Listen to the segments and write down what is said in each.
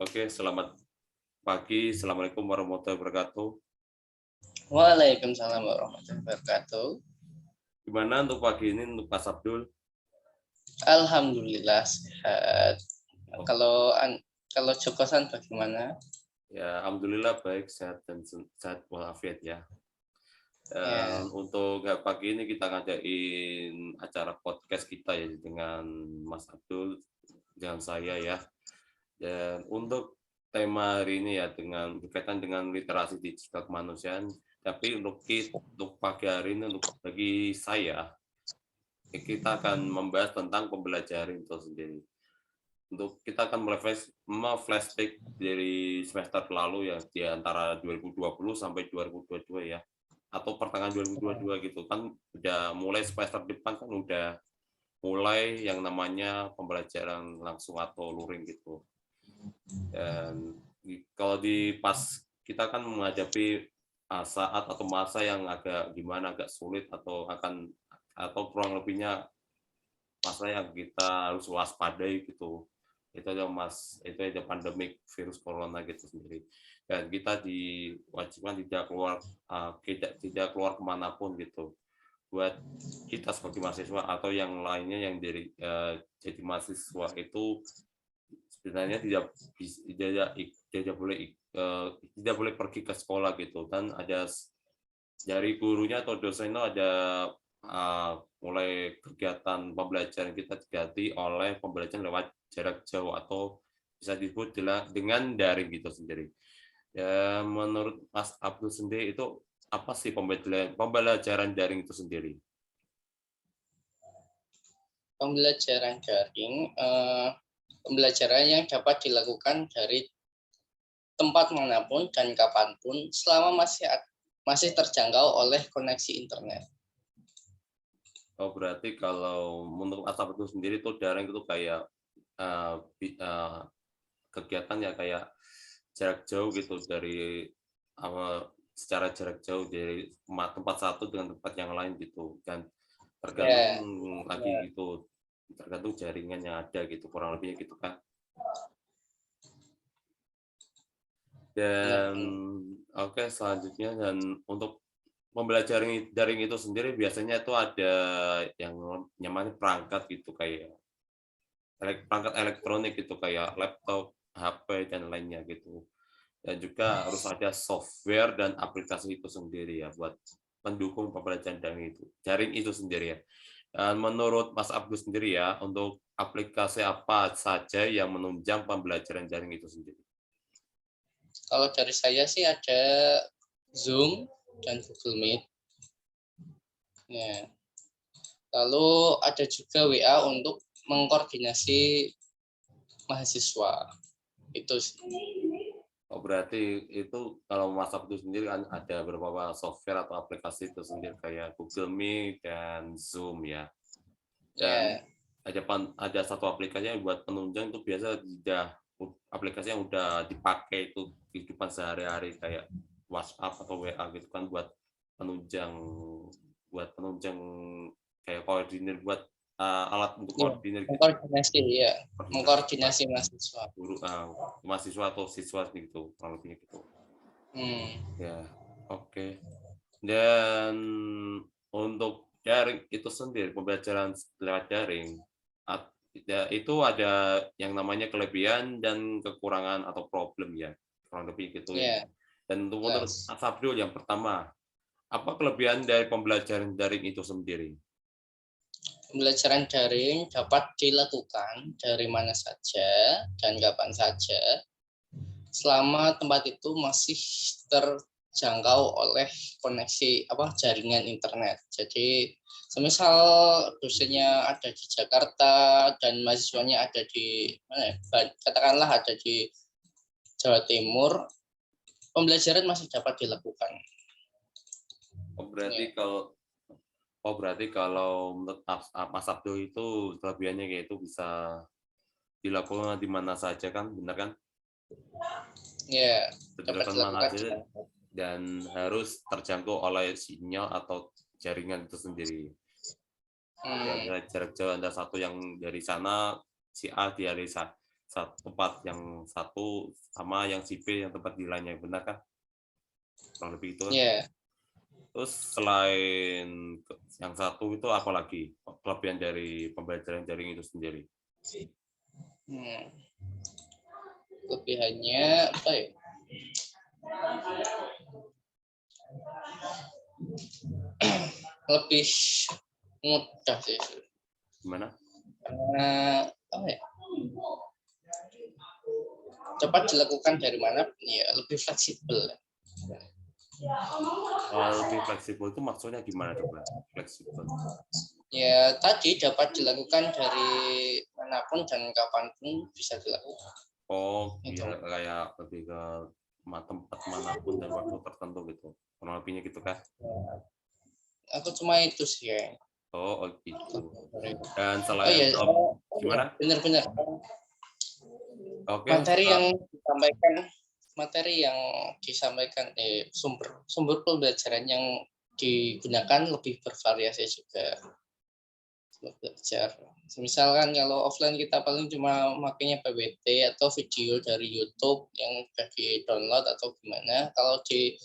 Oke, selamat pagi. Assalamualaikum warahmatullahi wabarakatuh. Waalaikumsalam warahmatullahi wabarakatuh. Gimana untuk pagi ini untuk Mas Abdul? Alhamdulillah sehat. Oh, Kalau kalau Jokosan bagaimana? ya, alhamdulillah baik, sehat dan sehat walafiat ya. Dan Ya, untuk pagi ini kita ngadain acara podcast kita ya dengan Mas Abdul, dengan saya ya. Dan untuk tema hari ini ya dengan berkaitan dengan literasi digital kemanusiaan. Tapi untuk pagi hari ini untuk bagi saya kita akan membahas tentang pembelajaran itu sendiri. Untuk kita akan flashback dari semester lalu ya, di antara 2020 sampai 2022 ya, atau pertengahan 2022 gitu kan, udah mulai semester depan kan udah mulai yang namanya pembelajaran langsung atau luring gitu. Dan kalau di pas kita kan menghadapi saat atau masa yang agak gimana, agak sulit atau kurang lebihnya masa yang kita harus waspadai gitu. Itu aja pandemik virus corona gitu sendiri. Dan kita diwajibkan tidak keluar kemanapun gitu. Buat kita sebagai mahasiswa atau yang lainnya yang jadi mahasiswa itu sebenarnya tidak boleh pergi ke sekolah gitu. Dan dari gurunya atau dosen itu ada mulai kegiatan pembelajaran kita diganti oleh pembelajaran lewat jarak jauh atau bisa disebut dengan daring gitu sendiri. Ya, menurut Mas Abdul sendiri itu apa sih pembelajaran daring itu sendiri? pembelajaran daring, pembelajaran yang dapat dilakukan dari tempat manapun dan kapanpun selama masih terjangkau oleh koneksi internet. Oh, berarti kalau menurut Mas Abdul sendiri itu daring itu kayak uh, kegiatan ya kayak jarak jauh gitu secara jarak jauh dari tempat satu dengan tempat yang lain gitu dan tergantung Ya, lagi gitu tergantung jaringan yang ada gitu kurang lebihnya gitu kan. benar. Dan oke, selanjutnya dan untuk mempelajari daring itu sendiri biasanya itu ada yang namanya perangkat gitu kayak perangkat elektronik gitu kayak laptop, HP dan lainnya gitu. Dan juga harus ada software dan aplikasi itu sendiri ya buat pendukung pembelajaran daring itu sendiri ya. Dan menurut Mas Abdul sendiri ya, untuk aplikasi apa saja yang menunjang pembelajaran daring itu sendiri? Kalau dari saya sih ada Zoom dan Google Meet. Ya. Lalu ada juga WA untuk mengkoordinasi mahasiswa. Itu sih. Oh, berarti itu kalau Mas Abdul sendiri kan ada beberapa software atau aplikasi itu sendiri kayak Google Meet dan Zoom ya. Dan Ya, ada satu aplikasi yang buat penunjang itu biasa aplikasi yang udah dipakai itu kehidupan sehari-hari kayak WhatsApp atau WA gitu kan penunjang buat penunjang kayak koordinir buat alat untuk ya, koordinir gitu mengkoordinasi ya, koordinasi mengkoordinasi mahasiswa. guru mahasiswa atau siswa gitu kurang lebihnya gitu Hmm. ya. Oke. Dan untuk daring itu sendiri, pembelajaran lewat daring, ya, itu ada yang namanya kelebihan dan kekurangan atau problem ya, kurang lebih gitu ya. Ya, Dan untuk menurut jelas. Mas Abdul yang pertama, apa kelebihan dari pembelajaran daring itu sendiri? Pembelajaran daring dapat dilakukan dari mana saja dan kapan saja selama tempat itu masih terjangkau oleh koneksi jaringan internet. Jadi semisal dosennya ada di Jakarta dan mahasiswanya ada di mana ya, katakanlah ada di Jawa Timur, pembelajaran masih dapat dilakukan. Oh berarti Ya. kalau oh berarti kalau menurut Mas Abdul itu kelebihannya kayak itu bisa dilakukan di mana saja kan, benar kan? Ya, dapat Dilakukan mana dilakukan di saja mana. dan harus terjangkau oleh sinyal atau jaringan itu sendiri. Ya, Hmm. jarak jauh antara satu yang dari sana, si A dari tempat yang satu sama yang si B yang tempat di lainnya, benar kan? Kurang lebih itu kan. Ya, Terus selain yang satu itu apa lagi kelebihan dari pembelajaran daring itu sendiri? hmm, kelebihannya apa ya? Lebih mudah sih. Gimana? Karena apa ya? Cepat dilakukan dari mana? Ya, lebih fleksibel. Lebih fleksibel itu maksudnya gimana coba? Fleksibel. Ya, tadi dapat dilakukan dari manapun dan kapanpun bisa dilakukan. Oh, Itu. iya kayak lebih ke tempat manapun dan waktu tertentu gitu. Kurang lebihnya gitu kan? Aku cuma itu sih ya. Oh, gitu. Dan Oh selain iya, gimana? benar-benar. Oke, Materi yang disampaikan sumber pembelajaran yang digunakan lebih bervariasi juga. Belajar. Misalkan kalau offline kita paling cuma makanya PPT atau video dari YouTube yang sudah di-download atau gimana. Kalau di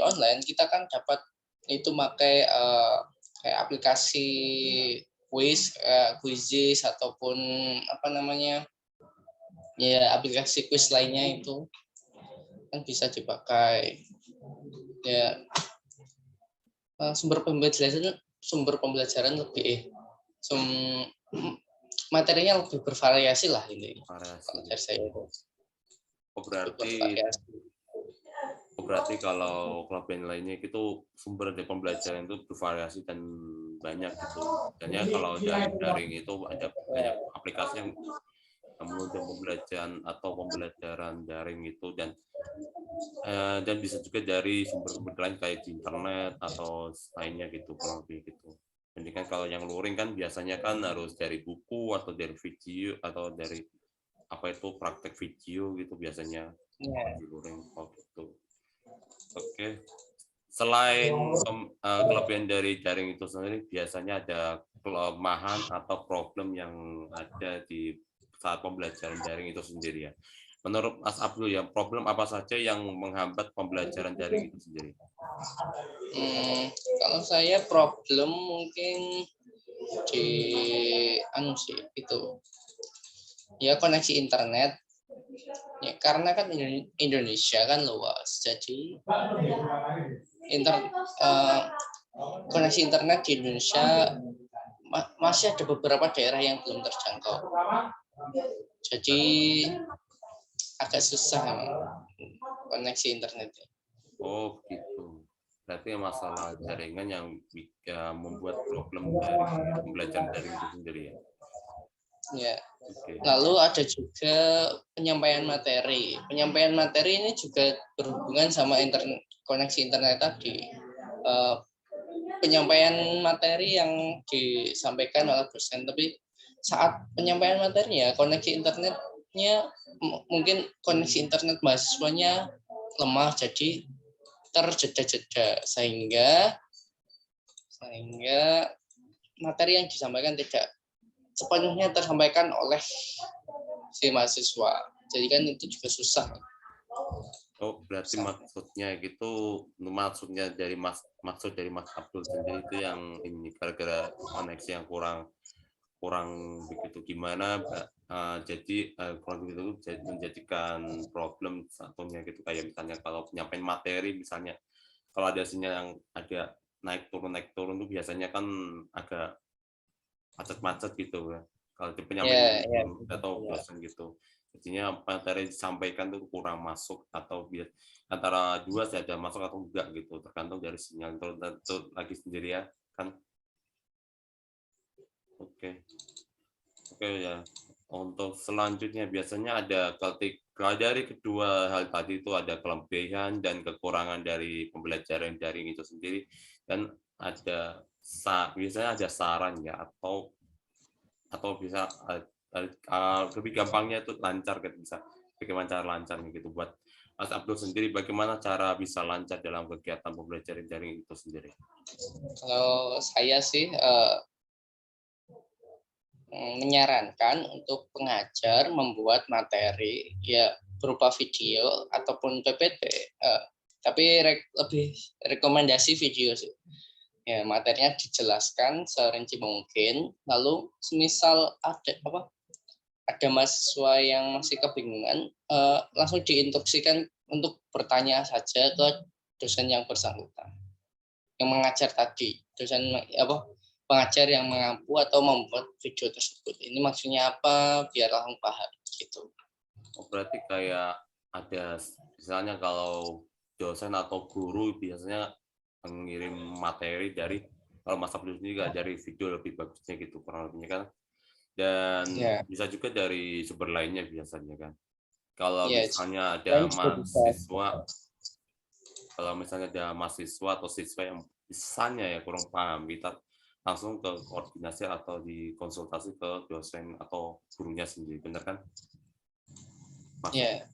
online kita kan dapat itu pakai kayak aplikasi quizzes ataupun apa namanya ya aplikasi quiz lainnya itu kan bisa dipakai ya sumber pembelajaran lebih materinya lebih bervariasi lah ini kalau dari saya Oh, berarti kalau kelebihan lainnya itu sumber dari pembelajaran itu bervariasi dan banyak gitu. Dan ya kalau dari daring itu ada banyak aplikasi yang menunjang pembelajaran daring itu dan bisa juga dari sumber lain kayak di internet atau lainnya gitu kurang lebih gitu. Jadi kan kalau yang luring kan biasanya kan harus dari buku atau dari video atau dari apa itu praktek video gitu biasanya di luring. Oh gitu. Oke. Selain kelebihan dari daring itu sendiri, biasanya ada kelemahan atau problem yang ada di saat pembelajaran daring itu sendiri ya. Menurut Mas Abdul ya, problem apa saja yang menghambat pembelajaran daring itu sendiri? Kalau saya problem mungkin di itu ya koneksi internet ya karena kan Indonesia kan luas jadi koneksi internet di Indonesia masih ada beberapa daerah yang belum terjangkau jadi agak susah koneksi internetnya. Oh gitu. Berarti masalah jaringan yang membuat problem dari pembelajaran daring itu sendiri ya. Ya. Okay. Lalu ada juga penyampaian materi. Penyampaian materi ini juga berhubungan sama koneksi internet tadi. Penyampaian materi yang disampaikan oleh dosen, tapi saat penyampaian materinya koneksi internetnya mungkin koneksi internet mahasiswanya lemah, jadi terjeda-jeda sehingga materi yang disampaikan tidak sepenuhnya tersampaikan oleh si mahasiswa. Jadi kan itu juga susah. Oh, berarti maksudnya dari Mas Abdul sendiri itu yang ini gara-gara koneksi yang kurang begitu gimana, jadi kurang begitu menjadikan problem satunya gitu kayak misalnya kalau penyampaian materi misalnya kalau ada sinyal yang agak naik turun itu biasanya kan agak macet-macet gitu ya. Kalau di penyampaian atau dosen gitu. Jadinya materi disampaikan itu kurang masuk atau antara dua saja masuk atau enggak gitu, tergantung dari sinyal itu lagi sendiri ya kan. Oke ya. Untuk selanjutnya biasanya ada dari kedua hal tadi itu ada kelebihan dan kekurangan dari pembelajaran daring itu sendiri dan biasanya ada saran ya atau bisa lebih gampangnya itu lancar gitu bisa bagaimana cara lancarnya gitu buat Mas Abdul sendiri bagaimana cara bisa lancar dalam kegiatan pembelajaran daring itu sendiri? Kalau saya sih menyarankan untuk pengajar membuat materi ya berupa video ataupun PPT, tapi lebih rekomendasi video sih. Ya, materinya dijelaskan serinci mungkin. Lalu semisal ada mahasiswa yang masih kebingungan, langsung diinstruksikan untuk bertanya saja ke dosen yang bersangkutan, yang mengajar tadi, pengajar yang mengampu atau membuat video tersebut. Ini maksudnya apa? Biar langsung paham gitu. Oh, berarti kayak ada, misalnya kalau dosen atau guru biasanya mengirim materi dari, kalau Mas Abdul juga dari video lebih bagusnya gitu kurang lebihnya kan, dan bisa juga dari sumber lainnya biasanya kan. Kalau misalnya ada mahasiswa, atau siswa yang misalnya ya kurang paham, kita langsung ke koordinasi atau dikonsultasi ke dosen atau gurunya sendiri, benar kan? Iya.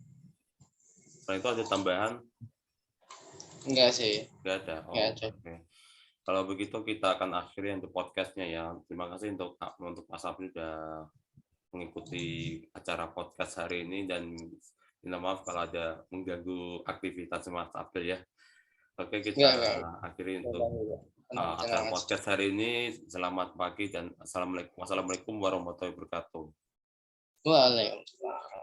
Selain itu ada tambahan? Enggak sih. Enggak ada. Oh, oke. Kalau begitu kita akan akhiri untuk podcastnya ya. Terima kasih untuk Mas Abdul sudah mengikuti acara podcast hari ini, dan minta maaf kalau ada mengganggu aktivitas Mas Abdul ya. Oke, kita akhiri untuk acara podcast hari ini. Selamat pagi dan assalamualaikum warahmatullahi wabarakatuh. Waalaikumsalam.